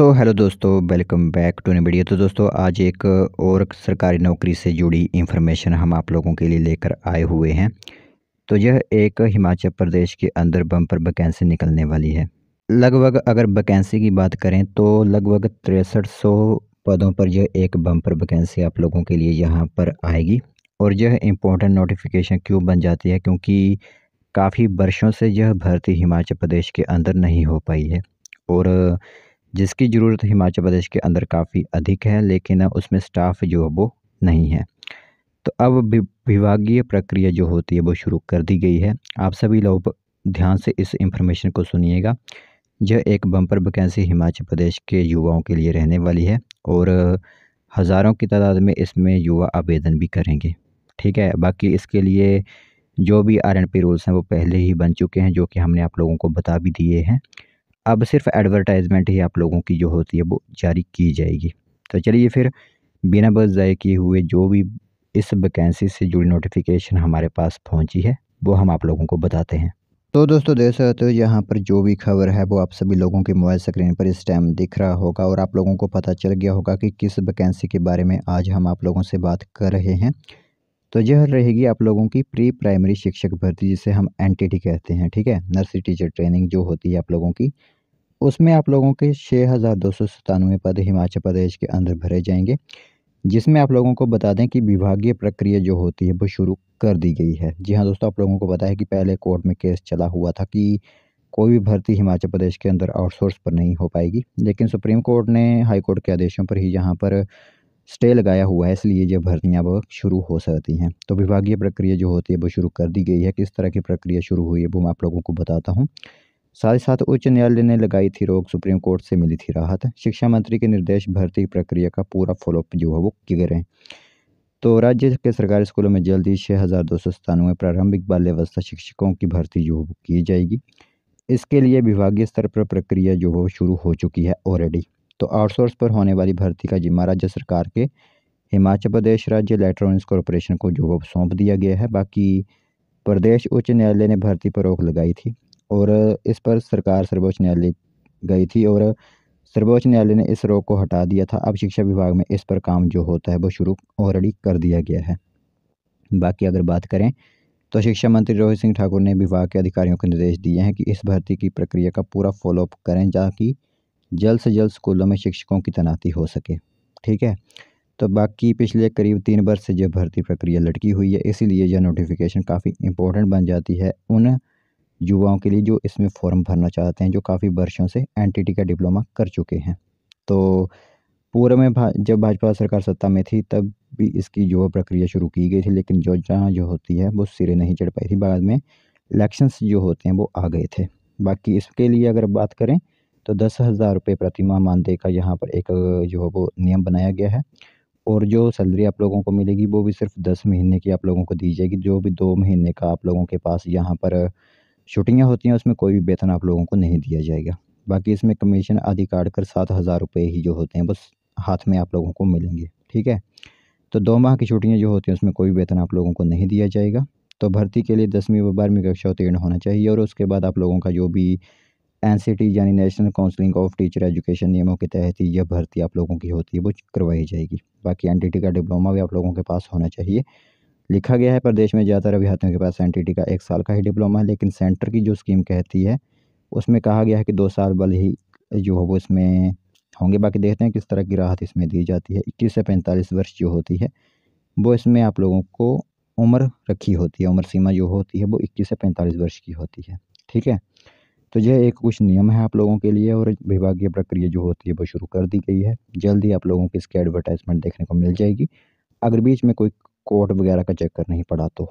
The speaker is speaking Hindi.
हेलो दोस्तों, welcome back to new video. तो दोस्तों आज एक और सरकारी नौकरी से जुड़ी इंफॉर्मेशन हम आप लोगों के लिए लेकर आए हुए हैं। तो यह एक हिमाचल प्रदेश के अंदर बम्पर वैकेंसी निकलने वाली है। लगभग अगर वैकेंसी की बात करें तो लगभग 6300 पदों पर यह एक बम्पर वैकेंसी आप लोगों के लिए यहाँ पर आएगी। और यह इम्पोर्टेंट नोटिफिकेशन क्यों बन जाती है, क्योंकि काफ़ी वर्षों से यह भर्ती हिमाचल प्रदेश के अंदर नहीं हो पाई है और जिसकी ज़रूरत हिमाचल प्रदेश के अंदर काफ़ी अधिक है, लेकिन उसमें स्टाफ जो है वो नहीं है। तो अब विभागीय प्रक्रिया जो होती है वो शुरू कर दी गई है। आप सभी लोग ध्यान से इस इंफॉर्मेशन को सुनिएगा। यह एक बम्पर वैकेंसी हिमाचल प्रदेश के युवाओं के लिए रहने वाली है और हज़ारों की तादाद में इसमें युवा आवेदन भी करेंगे। ठीक है, बाकी इसके लिए जो भी आरएनपी रूल्स हैं वो पहले ही बन चुके हैं, जो कि हमने आप लोगों को बता भी दिए हैं। अब सिर्फ एडवर्टाइजमेंट ही आप लोगों की जो होती है वो जारी की जाएगी। तो चलिए फिर बिना बस ज़ाये किए हुए जो भी इस वैकेंसी से जुड़ी नोटिफिकेशन हमारे पास पहुंची है वो हम आप लोगों को बताते हैं। तो दोस्तों देख सकते हो यहाँ पर जो भी खबर है वो आप सभी लोगों के मोबाइल स्क्रीन पर इस टाइम दिख रहा होगा और आप लोगों को पता चल गया होगा कि किस वैकेंसी के बारे में आज हम आप लोगों से बात कर रहे हैं। तो यह रहेगी आप लोगों की प्री प्राइमरी शिक्षक भर्ती, जिसे हम एनटीटी कहते हैं। ठीक है, नर्सरी टीचर ट्रेनिंग जो होती है आप लोगों की, उसमें आप लोगों के 6297 पद हिमाचल प्रदेश के अंदर भरे जाएंगे। जिसमें आप लोगों को बता दें कि विभागीय प्रक्रिया जो होती है वो शुरू कर दी गई है। जी हाँ दोस्तों, आप लोगों को पता है कि पहले कोर्ट में केस चला हुआ था कि कोई भी भर्ती हिमाचल प्रदेश के अंदर आउटसोर्स पर नहीं हो पाएगी, लेकिन सुप्रीम कोर्ट ने हाई कोर्ट के आदेशों पर ही यहाँ पर स्टे लगाया हुआ है, इसलिए ये भर्तियाँ अब शुरू हो सकती हैं। तो विभागीय प्रक्रिया जो होती है वो शुरू कर दी गई है। किस तरह की प्रक्रिया शुरू हुई है वो मैं आप लोगों को बताता हूँ। साथ ही साथ उच्च न्यायालय ने लगाई थी रोक, सुप्रीम कोर्ट से मिली थी राहत। शिक्षा मंत्री के निर्देश, भर्ती प्रक्रिया का पूरा फॉलोअप जो है वो किए गए। तो राज्य के सरकारी स्कूलों में जल्द ही 6297 प्रारंभिक बाल अवस्था शिक्षकों की भर्ती जो है वो की जाएगी। इसके लिए विभागीय स्तर पर प्रक्रिया जो हो शुरू हो चुकी है ऑलरेडी। तो आउटसोर्स पर होने वाली भर्ती का जिम्मा राज्य सरकार के हिमाचल प्रदेश राज्य इलेक्ट्रॉनिक्स कॉरपोरेशन को जो है सौंप दिया गया है। बाकी प्रदेश उच्च न्यायालय ने भर्ती पर रोक लगाई थी और इस पर सरकार सर्वोच्च न्यायालय गई थी और सर्वोच्च न्यायालय ने इस रोक को हटा दिया था। अब शिक्षा विभाग में इस पर काम जो होता है वो शुरू ऑलरेडी कर दिया गया है। बाकी अगर बात करें तो शिक्षा मंत्री रोहित सिंह ठाकुर ने विभाग के अधिकारियों को निर्देश दिए हैं कि इस भर्ती की प्रक्रिया का पूरा फॉलोअप करें, ताकि जल्द से जल्द स्कूलों में शिक्षकों की तैनाती हो सके। ठीक है, तो बाकी पिछले करीब 3 वर्ष से यह भर्ती प्रक्रिया लटकी हुई है, इसीलिए यह नोटिफिकेशन काफ़ी इंपॉर्टेंट बन जाती है उन युवाओं के लिए जो इसमें फॉर्म भरना चाहते हैं, जो काफ़ी वर्षों से एनटीटी का डिप्लोमा कर चुके हैं। तो पूर्व में जब भाजपा सरकार सत्ता में थी तब भी इसकी जो प्रक्रिया शुरू की गई थी, लेकिन योजना जो होती है वो सिरे नहीं चढ़ पाई थी। बाद में इलेक्शंस जो होते हैं वो आ गए थे। बाकी इसके लिए अगर बात करें तो 10,000 रुपये प्रतिमाह मानदेय का यहाँ पर एक जो है वो नियम बनाया गया है और जो सैलरी आप लोगों को मिलेगी वो भी सिर्फ 10 महीने की आप लोगों को दी जाएगी। जो भी 2 महीने का आप लोगों के पास यहाँ पर छुट्टियाँ होती हैं उसमें कोई भी वेतन आप लोगों को नहीं दिया जाएगा। बाकी इसमें कमीशन आदि काट कर 7,000 रुपये ही जो होते हैं बस हाथ में आप लोगों को मिलेंगे। ठीक है, तो 2 माह की छुट्टियाँ जो होती हैं उसमें कोई वेतन आप लोगों को नहीं दिया जाएगा। तो भर्ती के लिए 10वीं व 12वीं कक्षा उत्तीर्ण होना चाहिए और उसके बाद आप लोगों का जो भी एनसीटी यानी national counselling of teacher education नियमों के तहत ही यह भर्ती आप लोगों की होती है वो करवाई जाएगी। बाकी एनटीटी का डिप्लोमा भी आप लोगों के पास होना चाहिए। लिखा गया है प्रदेश में ज़्यादातर अभ्यर्थियों के पास एनटीटी का 1 साल का ही डिप्लोमा है, लेकिन सेंटर की जो स्कीम कहती है उसमें कहा गया है कि 2 साल वाले ही जो है वो इसमें होंगे। बाकी देखते हैं किस तरह की राहत इसमें दी जाती है। 21 से 45 वर्ष जो होती है वो इसमें आप लोगों को उम्र रखी होती है, उम्र सीमा जो होती है वो 21 से 45 वर्ष की होती है। ठीक है, तो यह एक कुछ नियम है आप लोगों के लिए और विभागीय प्रक्रिया जो होती है वो शुरू कर दी गई है। जल्द ही आप लोगों को इसकी एडवर्टाइजमेंट देखने को मिल जाएगी, अगर बीच में कोई कोर्ट वगैरह का चक्कर नहीं पड़ा तो।